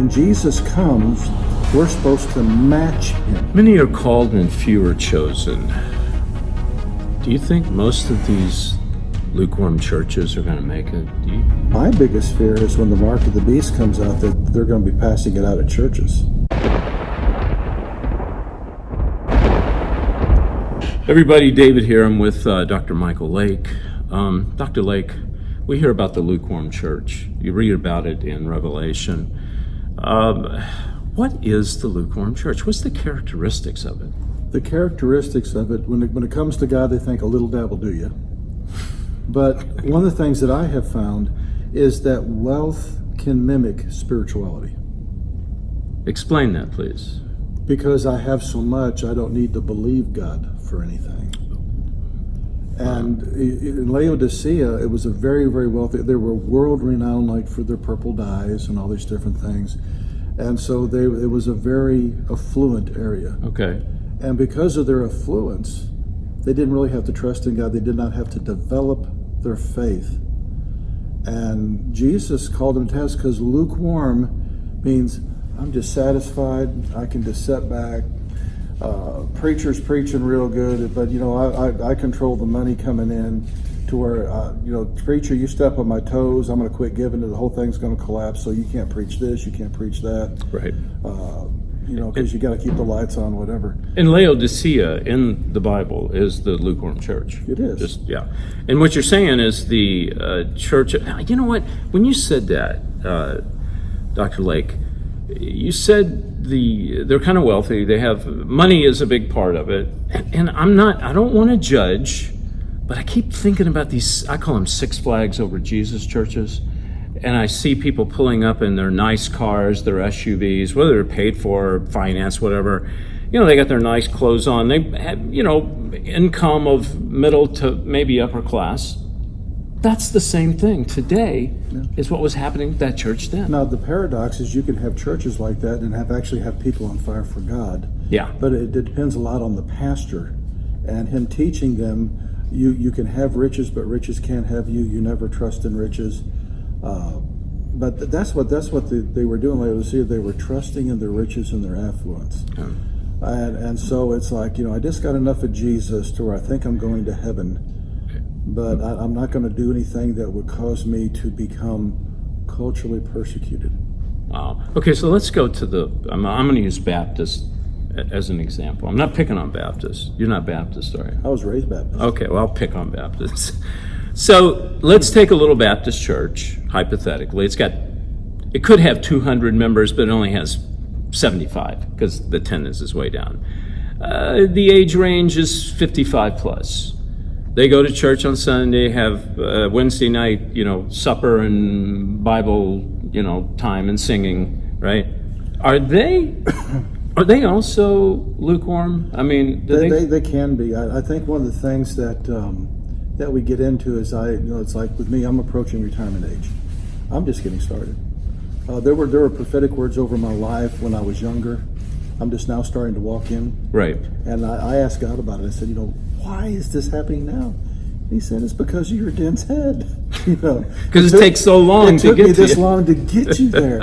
when Jesus comes, we're supposed to match him. Many are called and few are chosen. Do you think most of these lukewarm churches are going to make it? My biggest fear is when the mark of the beast comes out, that they're going to be passing it out at churches. Everybody, David here. I'm with Dr. Michael Lake. Dr. Lake, we hear about the lukewarm church. You read about it in Revelation. What is the lukewarm church? What's the characteristics of it? The characteristics of it, when it comes to God, they think a little dab will do you. But one of the things that I have found is that wealth can mimic spirituality. Explain that, please. Because I have so much, I don't need to believe God for anything. And in Laodicea, it was a very, very wealthy, they were world-renowned, like for their purple dyes and all these different things. And so it was a very affluent area. Okay. And because of their affluence, they didn't really have to trust in God. They did not have to develop their faith. And Jesus called them to task because lukewarm means I'm just satisfied. I can just sit back. Preacher's preaching real good, but I control the money coming in to where preacher, you step on my toes, I'm going to quit giving it. The whole thing's going to collapse. So you can't preach this, you can't preach that. Right. Because you got to keep the lights on, whatever. And Laodicea in the Bible is the lukewarm church. It is. And what you're saying is the church. You know what? When you said that, Dr. Lake, you said they're kind of wealthy. They have money is a big part of it. And I don't want to judge, but I keep thinking about these. I call them Six Flags Over Jesus churches. And I see people pulling up in their nice cars, their SUVs, whether they're paid for, financed, whatever. They got their nice clothes on. They have, income of middle to maybe upper class. That's the same thing today is what was happening at that church then. Now, the paradox is you can have churches like that and actually have people on fire for God. Yeah. But it depends a lot on the pastor and him teaching them, you can have riches, but riches can't have you. You never trust in riches. But that's what they were doing in Laodicea. They were trusting in their riches and their affluence. And so it's like, I just got enough of Jesus to where I think I'm going to heaven, but I'm not going to do anything that would cause me to become culturally persecuted. Wow. Okay, so let's go to I'm going to use Baptist as an example. I'm not picking on Baptists. You're not Baptist, are you? I was raised Baptist. Okay, well, I'll pick on Baptists. So let's take a little Baptist church, hypothetically. It could have 200 members, but it only has 75 because the attendance is way down. The age range is 55 plus. They go to church on Sunday, have Wednesday night, supper and Bible, time and singing, right? Are they also lukewarm? I mean, they can be. I think one of the things that we get into is it's like with me, I'm approaching retirement age. I'm just getting started. There were prophetic words over my life when I was younger. I'm just now starting to walk in. Right. And I asked God about it. I said, why is this happening now? And he said, it's because of your dense head. Because it takes so long to get to you. It took me this long to get you there.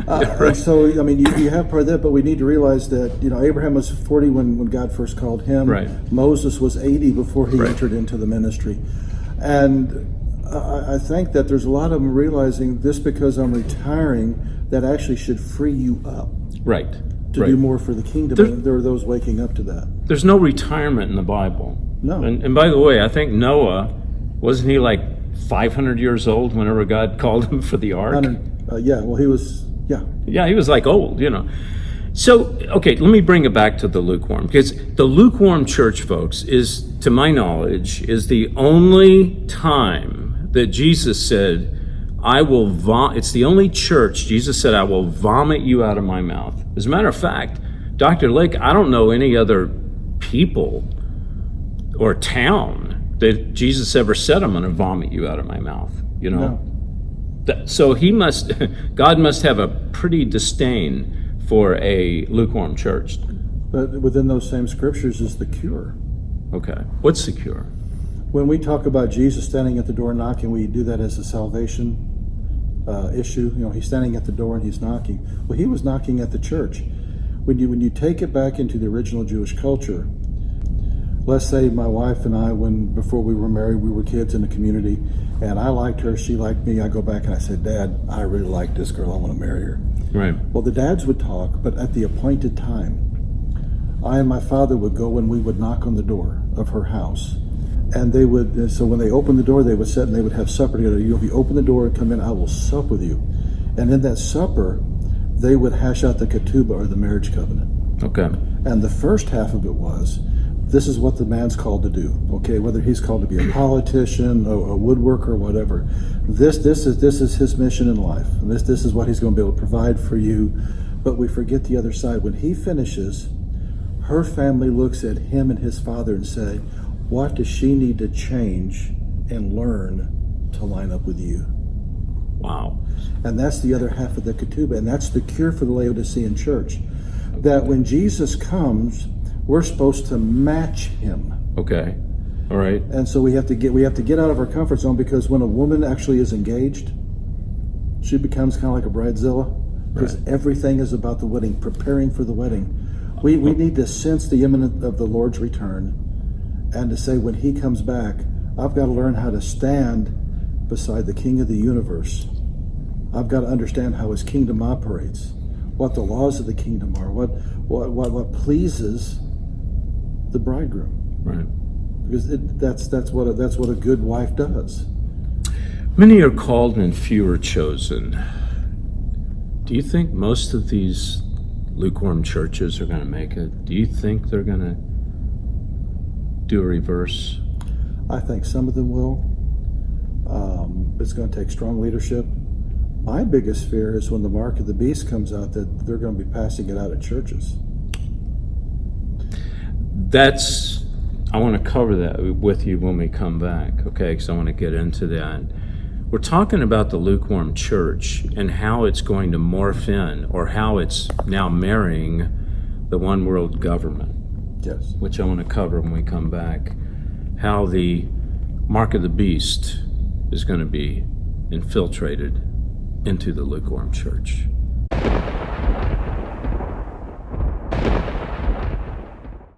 Right. And so, you have part of that, but we need to realize that, Abraham was 40 when God first called him. Right. Moses was 80 before he entered into the ministry. And I think that there's a lot of them realizing this because I'm retiring, that actually should free you up. Right. To do more for the kingdom. There are those waking up to that. There's no retirement in the Bible. No. And by the way, I think Noah, wasn't he like 500 years old whenever God called him for the ark? He was, Yeah, he was like old, So, okay, let me bring it back to the lukewarm. Because the lukewarm church, folks, is, to my knowledge, is the only time that Jesus said, it's the only church Jesus said, I will vomit you out of my mouth. As a matter of fact, Dr. Lake, I don't know any other people or town that Jesus ever said, I'm going to vomit you out of my mouth, No. So God must have a pretty disdain for a lukewarm church. But within those same scriptures is the cure. Okay. What's the cure? When we talk about Jesus standing at the door knocking, we do that as a salvation. issue. He's standing at the door and he's knocking. Well, he was knocking at the church. When you take it back into the original Jewish culture, let's say my wife and I, before we were married, we were kids in the community, and I liked her, she liked me. I go back and I said, Dad, I really like this girl. I want to marry her. Right. Well, the dads would talk, but at the appointed time, I and my father would go and we would knock on the door of her house. And they would, so when they opened the door, they would sit and they would have supper together. If you open the door and come in, I will sup with you. And in that supper, they would hash out the ketubah, or the marriage covenant. Okay. And the first half of it was, this is what the man's called to do. Okay, whether he's called to be a politician, a woodworker, or whatever. This is his mission in life. And this is what he's going to be able to provide for you. But we forget the other side. When he finishes, her family looks at him and his father and say, what does she need to change and learn to line up with you? Wow. And that's the other half of the ketubah, and that's the cure for the Laodicean church. Okay. That when Jesus comes, we're supposed to match him. Okay. All right. And so we have to get out of our comfort zone, because when a woman actually is engaged, she becomes kind of like a bridezilla, because everything is about the wedding, preparing for the wedding. We need to sense the imminent of the Lord's return, and to say, when he comes back, I've got to learn how to stand beside the King of the universe. I've got to understand how his kingdom operates, what the laws of the kingdom are, what pleases the bridegroom. Right. Because that's what a good wife does. Many are called and few are chosen. Do you think most of these lukewarm churches are going to make it? Do you think they're going to do a reverse? I think some of them will. It's going to take strong leadership. My biggest fear is when the mark of the beast comes out, that they're going to be passing it out at churches. I want to cover that with you when we come back, okay? Because I want to get into that. We're talking about the lukewarm church and how it's going to morph in, or how it's now marrying the one world government. Yes. Which I want to cover when we come back. How the mark of the beast is going to be infiltrated into the lukewarm church.